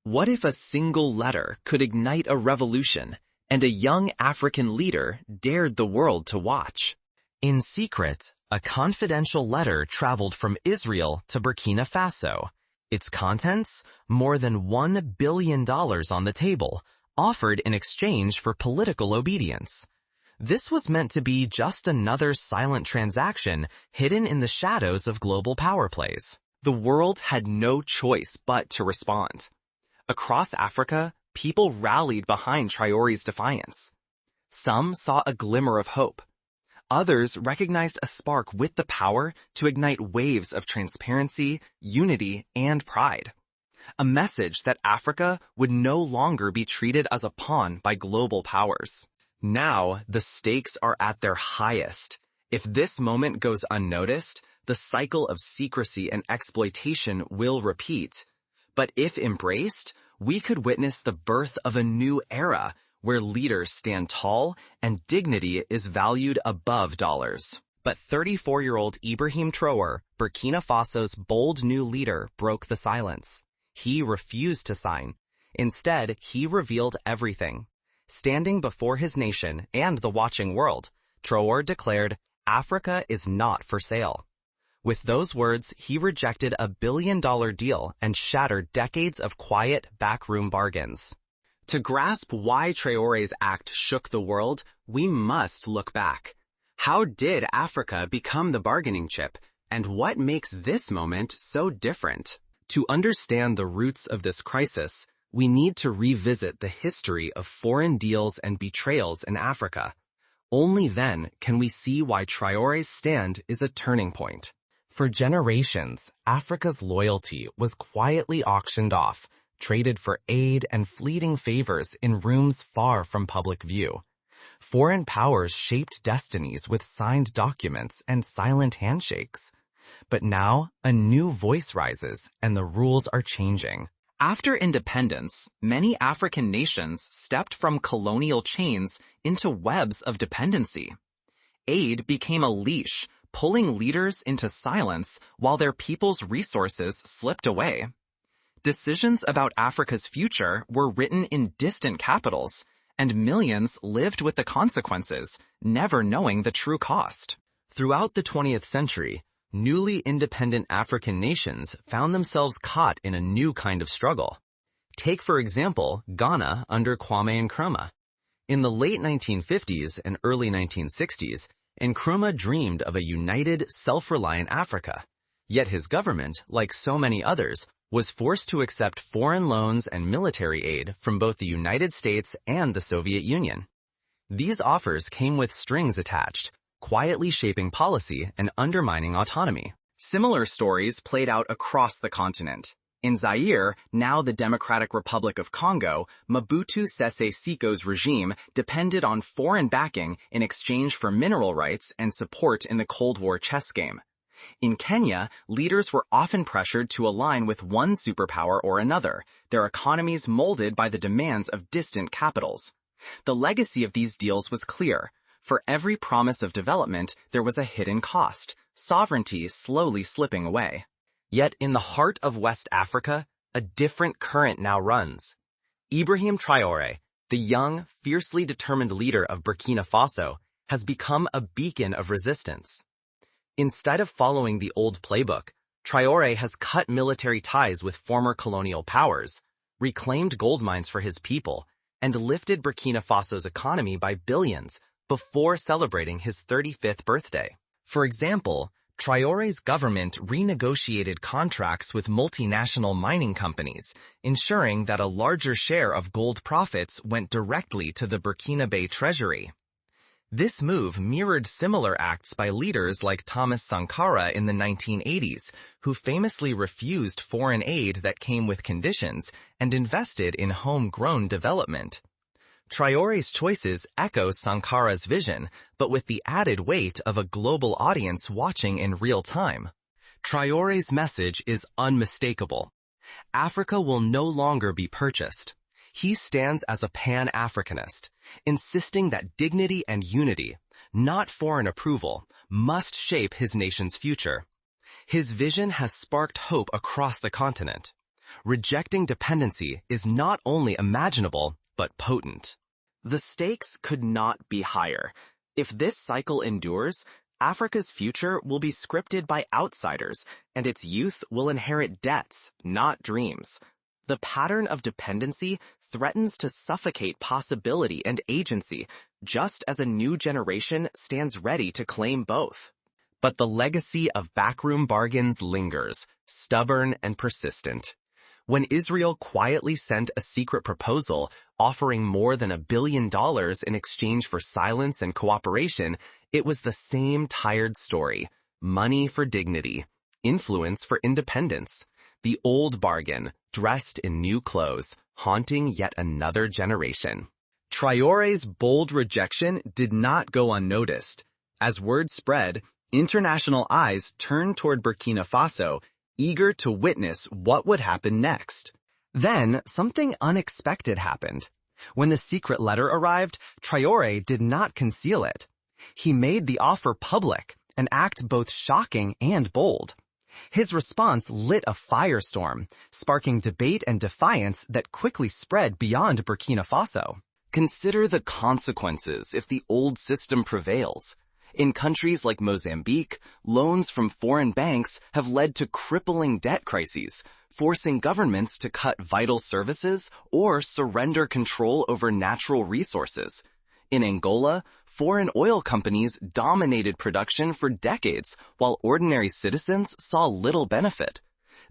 What if a single letter could ignite a revolution, and a young African leader dared the world to watch? In secret, a confidential letter traveled from Israel to Burkina Faso. Its contents, more than $1 billion on the table, offered in exchange for political obedience. This was meant to be just another silent transaction hidden in the shadows of global power plays. The world had no choice but to respond. Across Africa, people rallied behind Traoré's defiance. Some saw a glimmer of hope. Others recognized a spark with the power to ignite waves of transparency, unity, and pride. A message that Africa would no longer be treated as a pawn by global powers. Now, the stakes are at their highest. If this moment goes unnoticed, the cycle of secrecy and exploitation will repeat. But if embraced, we could witness the birth of a new era where leaders stand tall and dignity is valued above dollars. But 34-year-old Ibrahim Traore, Burkina Faso's bold new leader, broke the silence. He refused to sign. Instead, he revealed everything. Standing before his nation and the watching world, Traore declared, "Africa is not for sale." With those words, he rejected a billion-dollar deal and shattered decades of quiet, backroom bargains. To grasp why Traoré's act shook the world, we must look back. How did Africa become the bargaining chip, and what makes this moment so different? To understand the roots of this crisis, we need to revisit the history of foreign deals and betrayals in Africa. Only then can we see why Traoré's stand is a turning point. For generations, Africa's loyalty was quietly auctioned off, traded for aid and fleeting favors in rooms far from public view. Foreign powers shaped destinies with signed documents and silent handshakes. But now, a new voice rises, and the rules are changing. After independence, many African nations stepped from colonial chains into webs of dependency. Aid became a leash, pulling leaders into silence while their people's resources slipped away. Decisions about Africa's future were written in distant capitals, and millions lived with the consequences, never knowing the true cost. Throughout the 20th century, newly independent African nations found themselves caught in a new kind of struggle. Take, for example, Ghana under Kwame Nkrumah. In the late 1950s and early 1960s, Nkrumah dreamed of a united, self-reliant Africa. Yet his government, like so many others, was forced to accept foreign loans and military aid from both the United States and the Soviet Union. These offers came with strings attached, quietly shaping policy and undermining autonomy. Similar stories played out across the continent. In Zaire, now the Democratic Republic of Congo, Mobutu Sese Seko's regime depended on foreign backing in exchange for mineral rights and support in the Cold War chess game. In Kenya, leaders were often pressured to align with one superpower or another, their economies molded by the demands of distant capitals. The legacy of these deals was clear. For every promise of development, there was a hidden cost, sovereignty slowly slipping away. Yet in the heart of West Africa, a different current now runs. Ibrahim Traore, the young, fiercely determined leader of Burkina Faso, has become a beacon of resistance. Instead of following the old playbook, Traore has cut military ties with former colonial powers, reclaimed gold mines for his people, and lifted Burkina Faso's economy by billions before celebrating his 35th birthday. For example, Traore's government renegotiated contracts with multinational mining companies, ensuring that a larger share of gold profits went directly to the Burkinabe treasury. This move mirrored similar acts by leaders like Thomas Sankara in the 1980s, who famously refused foreign aid that came with conditions and invested in homegrown development. Traore's choices echo Sankara's vision, but with the added weight of a global audience watching in real time. Traore's message is unmistakable. Africa will no longer be purchased. He stands as a Pan-Africanist, insisting that dignity and unity, not foreign approval, must shape his nation's future. His vision has sparked hope across the continent. Rejecting dependency is not only imaginable, but potent. The stakes could not be higher. If this cycle endures, Africa's future will be scripted by outsiders, and its youth will inherit debts, not dreams. The pattern of dependency threatens to suffocate possibility and agency, just as a new generation stands ready to claim both. But the legacy of backroom bargains lingers, stubborn and persistent. When Israel quietly sent a secret proposal offering more than $1 billion in exchange for silence and cooperation, it was the same tired story: money for dignity, influence for independence. The old bargain, dressed in new clothes, haunting yet another generation. Traore's bold rejection did not go unnoticed. As word spread, international eyes turned toward Burkina Faso, eager to witness what would happen next. Then, something unexpected happened. When the secret letter arrived, Traore did not conceal it. He made the offer public, an act both shocking and bold. His response lit a firestorm, sparking debate and defiance that quickly spread beyond Burkina Faso. Consider the consequences if the old system prevails. In countries like Mozambique, loans from foreign banks have led to crippling debt crises, forcing governments to cut vital services or surrender control over natural resources. In Angola, foreign oil companies dominated production for decades, while ordinary citizens saw little benefit.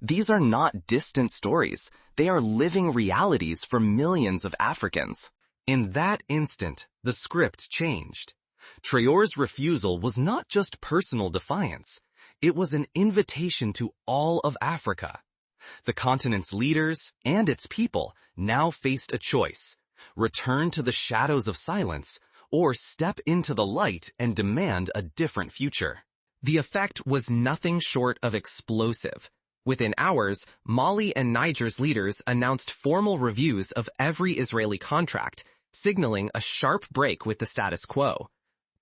These are not distant stories. They are living realities for millions of Africans. In that instant, the script changed. Traore's refusal was not just personal defiance. It was an invitation to all of Africa. The continent's leaders and its people now faced a choice: return to the shadows of silence, or step into the light and demand a different future. The effect was nothing short of explosive. Within hours, Mali and Niger's leaders announced formal reviews of every Israeli contract, signaling a sharp break with the status quo.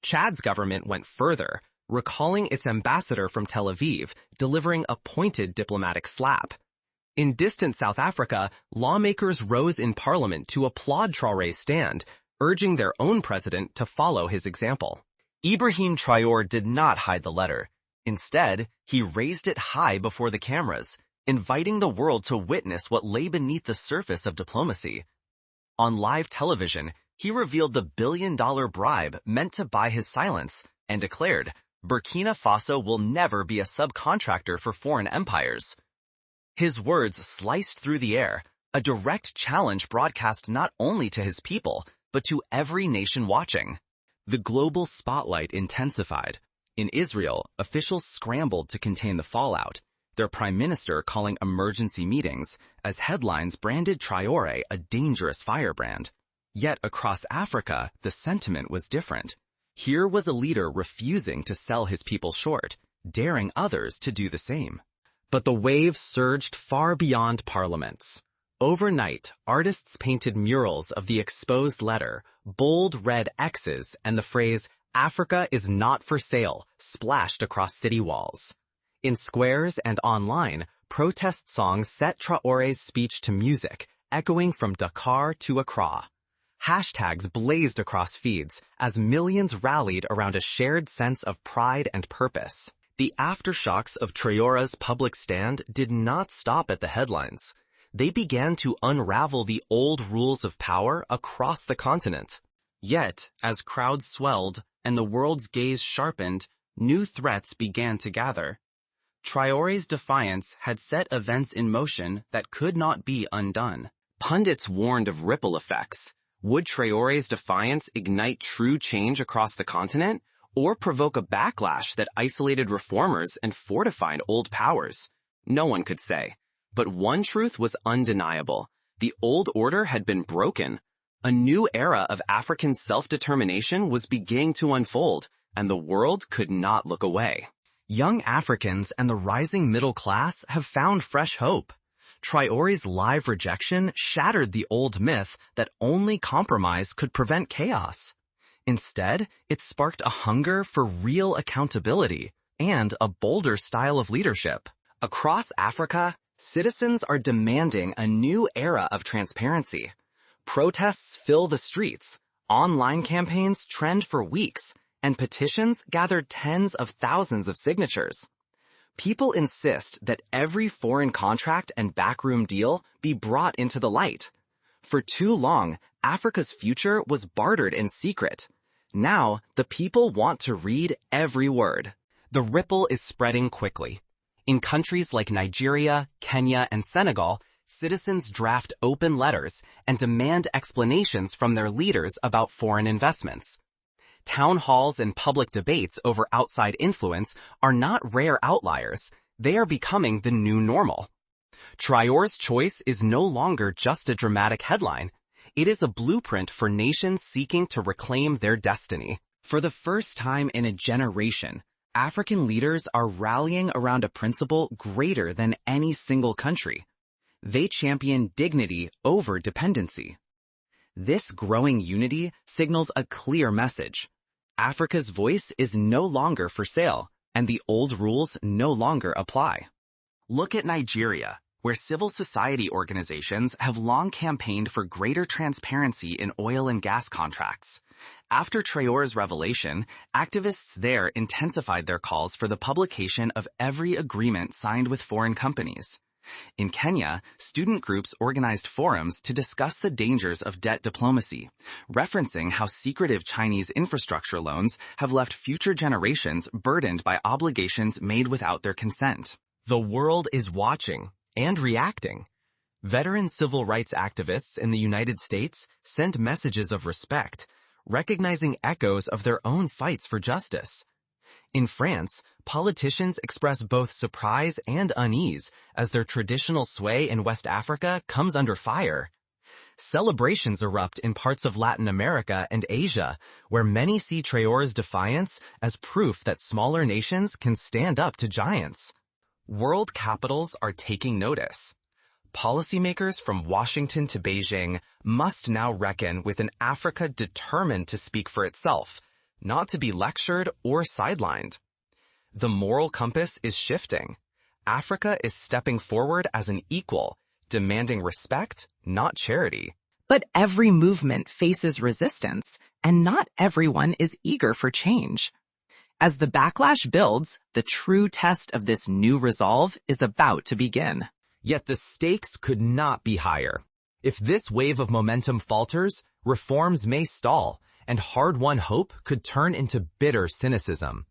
Chad's government went further, recalling its ambassador from Tel Aviv, delivering a pointed diplomatic slap. In distant South Africa, lawmakers rose in parliament to applaud Traore's stand, urging their own president to follow his example. Ibrahim Traore did not hide the letter. Instead, he raised it high before the cameras, inviting the world to witness what lay beneath the surface of diplomacy. On live television, he revealed the billion-dollar bribe meant to buy his silence and declared, "Burkina Faso will never be a subcontractor for foreign empires." His words sliced through the air, a direct challenge broadcast not only to his people, but to every nation watching. The global spotlight intensified. In Israel, officials scrambled to contain the fallout, their prime minister calling emergency meetings, as headlines branded Traore a dangerous firebrand. Yet across Africa, the sentiment was different. Here was a leader refusing to sell his people short, daring others to do the same. But the wave surged far beyond parliaments. Overnight, artists painted murals of the exposed letter, bold red X's, and the phrase, "Africa is not for sale," splashed across city walls. In squares and online, protest songs set Traore's speech to music, echoing from Dakar to Accra. Hashtags blazed across feeds as millions rallied around a shared sense of pride and purpose. The aftershocks of Traore's public stand did not stop at the headlines. They began to unravel the old rules of power across the continent. Yet, as crowds swelled and the world's gaze sharpened, new threats began to gather. Traore's defiance had set events in motion that could not be undone. Pundits warned of ripple effects. Would Traore's defiance ignite true change across the continent, or provoke a backlash that isolated reformers and fortified old powers? No one could say. But one truth was undeniable. The old order had been broken. A new era of African self-determination was beginning to unfold, and the world could not look away. Young Africans and the rising middle class have found fresh hope. Traore's live rejection shattered the old myth that only compromise could prevent chaos. Instead, it sparked a hunger for real accountability and a bolder style of leadership. Across Africa, Citizens are demanding a new era of transparency. Protests fill the streets, online campaigns trend for weeks, and petitions gathered tens of thousands of signatures. People insist that every foreign contract and backroom deal be brought into the light. For too long, Africa's future was bartered in secret. Now, the people want to read every word. The ripple is spreading quickly. In countries like Nigeria, Kenya, and Senegal, citizens draft open letters and demand explanations from their leaders about foreign investments. Town halls and public debates over outside influence are not rare outliers. They are becoming the new normal. Traore's choice is no longer just a dramatic headline. It is a blueprint for nations seeking to reclaim their destiny. For the first time in a generation, African leaders are rallying around a principle greater than any single country. They champion dignity over dependency. This growing unity signals a clear message. Africa's voice is no longer for sale, and the old rules no longer apply. Look at Nigeria, where civil society organizations have long campaigned for greater transparency in oil and gas contracts. After Traore's revelation, activists there intensified their calls for the publication of every agreement signed with foreign companies. In Kenya, student groups organized forums to discuss the dangers of debt diplomacy, referencing how secretive Chinese infrastructure loans have left future generations burdened by obligations made without their consent. The world is watching and reacting. Veteran civil rights activists in the United States sent messages of respect, recognizing echoes of their own fights for justice. In France, politicians express both surprise and unease as their traditional sway in West Africa comes under fire. Celebrations erupt in parts of Latin America and Asia, where many see Traore's defiance as proof that smaller nations can stand up to giants. World capitals are taking notice. Policymakers from Washington to Beijing must now reckon with an Africa determined to speak for itself, not to be lectured or sidelined. The moral compass is shifting. Africa is stepping forward as an equal, demanding respect, not charity. But every movement faces resistance, and not everyone is eager for change. As the backlash builds, the true test of this new resolve is about to begin. Yet the stakes could not be higher. If this wave of momentum falters, reforms may stall, and hard-won hope could turn into bitter cynicism.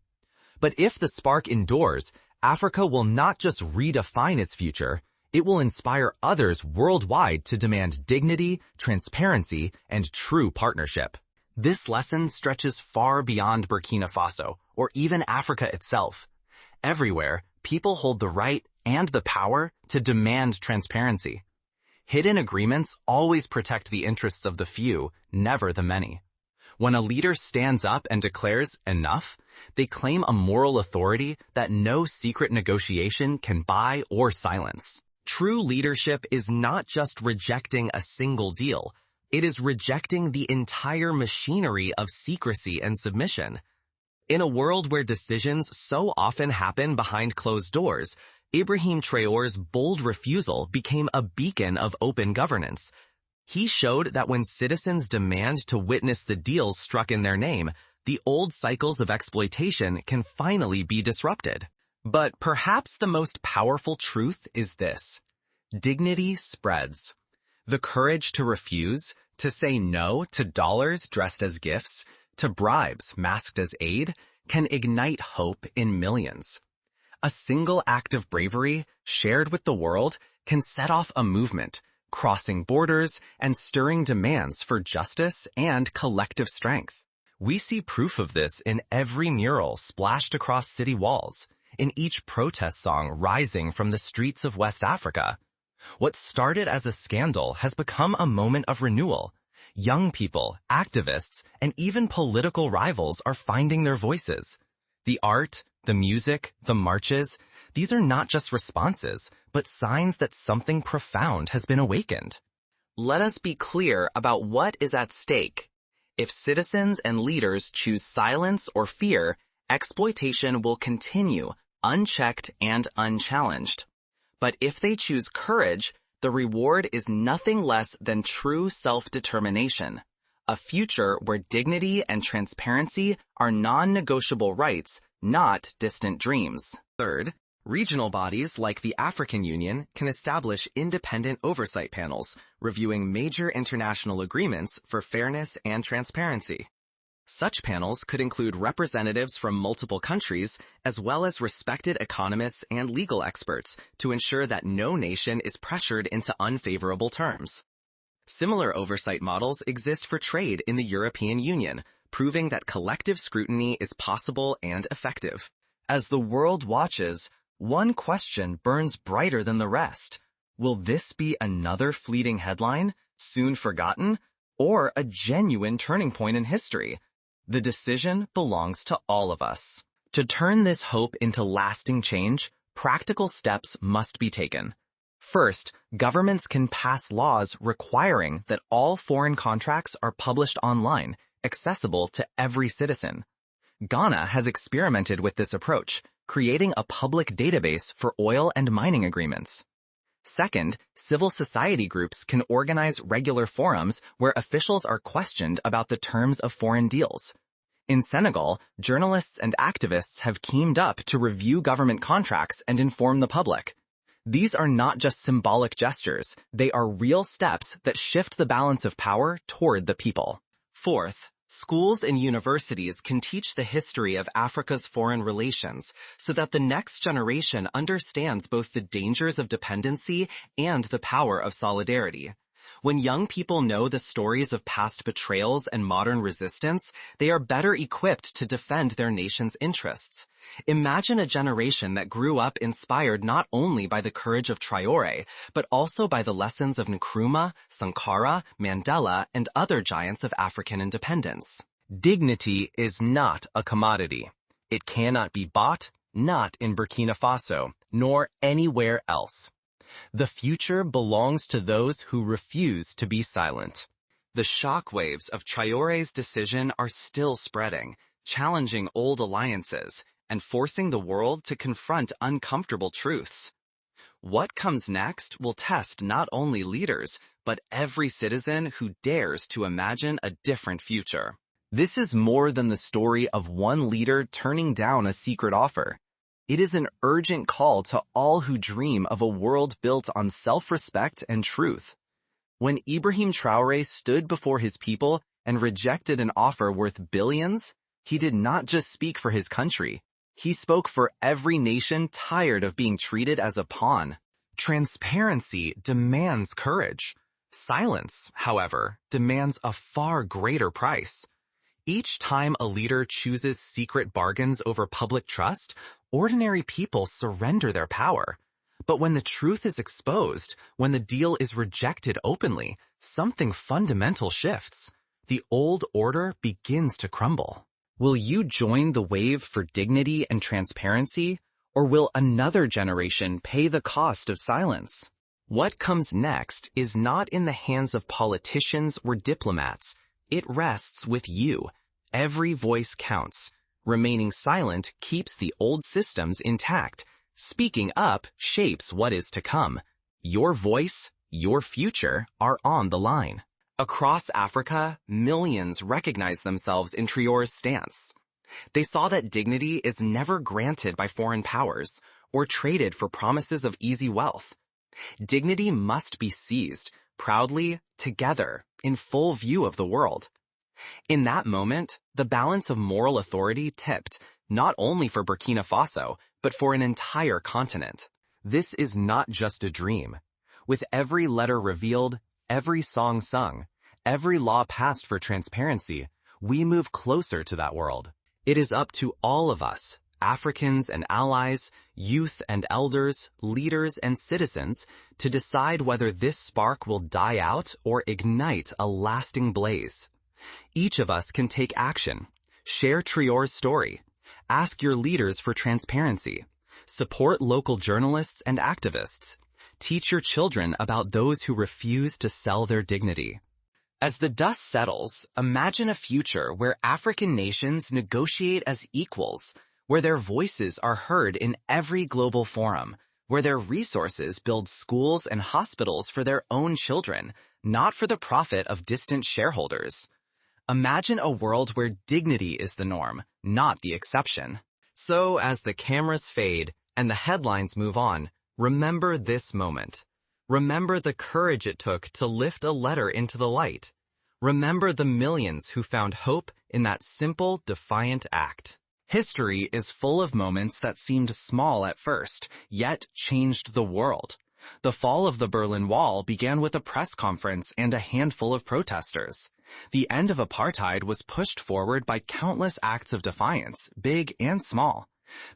But if the spark endures, Africa will not just redefine its future, it will inspire others worldwide to demand dignity, transparency, and true partnership. This lesson stretches far beyond Burkina Faso, or even Africa itself. Everywhere, people hold the right and the power to demand transparency. Hidden agreements always protect the interests of the few, never the many. When a leader stands up and declares enough, they claim a moral authority that no secret negotiation can buy or silence. True leadership is not just rejecting a single deal. It is rejecting the entire machinery of secrecy and submission. In a world where decisions so often happen behind closed doors, Ibrahim Traore's bold refusal became a beacon of open governance. He showed that when citizens demand to witness the deals struck in their name, the old cycles of exploitation can finally be disrupted. But perhaps the most powerful truth is this: dignity spreads. The courage to refuse, to say no to dollars dressed as gifts, to bribes masked as aid, can ignite hope in millions. A single act of bravery, shared with the world, can set off a movement, crossing borders and stirring demands for justice and collective strength. We see proof of this in every mural splashed across city walls, in each protest song rising from the streets of West Africa. What started as a scandal has become a moment of renewal. Young people, activists, and even political rivals are finding their voices. The art, the music, the marches, these are not just responses, but signs that something profound has been awakened. Let us be clear about what is at stake. If citizens and leaders choose silence or fear, exploitation will continue, unchecked and unchallenged. But if they choose courage, the reward is nothing less than true self-determination, a future where dignity and transparency are non-negotiable rights, not distant dreams. Third, regional bodies like the African Union can establish independent oversight panels, reviewing major international agreements for fairness and transparency. Such panels could include representatives from multiple countries, as well as respected economists and legal experts, to ensure that no nation is pressured into unfavorable terms. Similar oversight models exist for trade in the European Union, proving that collective scrutiny is possible and effective. As the world watches, one question burns brighter than the rest. Will this be another fleeting headline, soon forgotten, or a genuine turning point in history? The decision belongs to all of us. To turn this hope into lasting change, practical steps must be taken. First, governments can pass laws requiring that all foreign contracts are published online, accessible to every citizen. Ghana has experimented with this approach, creating a public database for oil and mining agreements. Second, civil society groups can organize regular forums where officials are questioned about the terms of foreign deals. In Senegal, journalists and activists have teamed up to review government contracts and inform the public. These are not just symbolic gestures, they are real steps that shift the balance of power toward the people. Fourth, schools and universities can teach the history of Africa's foreign relations so that the next generation understands both the dangers of dependency and the power of solidarity. When young people know the stories of past betrayals and modern resistance, they are better equipped to defend their nation's interests. Imagine a generation that grew up inspired not only by the courage of Traore, but also by the lessons of Nkrumah, Sankara, Mandela, and other giants of African independence. Dignity is not a commodity. It cannot be bought, not in Burkina Faso, nor anywhere else. The future belongs to those who refuse to be silent. The shockwaves of Traoré's decision are still spreading, challenging old alliances and forcing the world to confront uncomfortable truths. What comes next will test not only leaders, but every citizen who dares to imagine a different future. This is more than the story of one leader turning down a secret offer. It is an urgent call to all who dream of a world built on self-respect and truth. When Ibrahim Traore stood before his people and rejected an offer worth billions, he did not just speak for his country. He spoke for every nation tired of being treated as a pawn. Transparency demands courage. Silence, however, demands a far greater price. Each time a leader chooses secret bargains over public trust, ordinary people surrender their power. But when the truth is exposed, when the deal is rejected openly, something fundamental shifts. The old order begins to crumble. Will you join the wave for dignity and transparency, or will another generation pay the cost of silence? What comes next is not in the hands of politicians or diplomats. It rests with you. Every voice counts. Remaining silent keeps the old systems intact. Speaking up shapes what is to come. Your voice, your future are on the line. Across Africa, millions recognize themselves in Traore's stance. They saw that dignity is never granted by foreign powers or traded for promises of easy wealth. Dignity must be seized, proudly, together, in full view of the world. In that moment, the balance of moral authority tipped, not only for Burkina Faso, but for an entire continent. This is not just a dream. With every letter revealed, every song sung, every law passed for transparency, we move closer to that world. It is up to all of us, Africans and allies, youth and elders, leaders and citizens, to decide whether this spark will die out or ignite a lasting blaze. Each of us can take action. Share Traore's story. Ask your leaders for transparency. Support local journalists and activists. Teach your children about those who refuse to sell their dignity. As the dust settles, imagine a future where African nations negotiate as equals, where their voices are heard in every global forum, where their resources build schools and hospitals for their own children, not for the profit of distant shareholders. Imagine a world where dignity is the norm, not the exception. So as the cameras fade and the headlines move on, remember this moment. Remember the courage it took to lift a letter into the light. Remember the millions who found hope in that simple, defiant act. History is full of moments that seemed small at first, yet changed the world. The fall of the Berlin Wall began with a press conference and a handful of protesters. The end of apartheid was pushed forward by countless acts of defiance, big and small.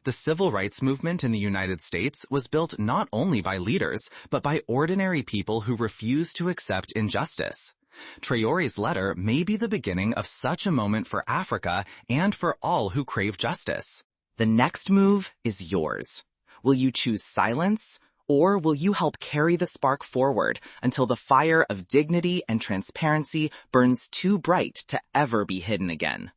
The civil rights movement in the United States was built not only by leaders, but by ordinary people who refused to accept injustice. Traore's letter may be the beginning of such a moment for Africa and for all who crave justice. The next move is yours. Will you choose silence, or will you help carry the spark forward until the fire of dignity and transparency burns too bright to ever be hidden again?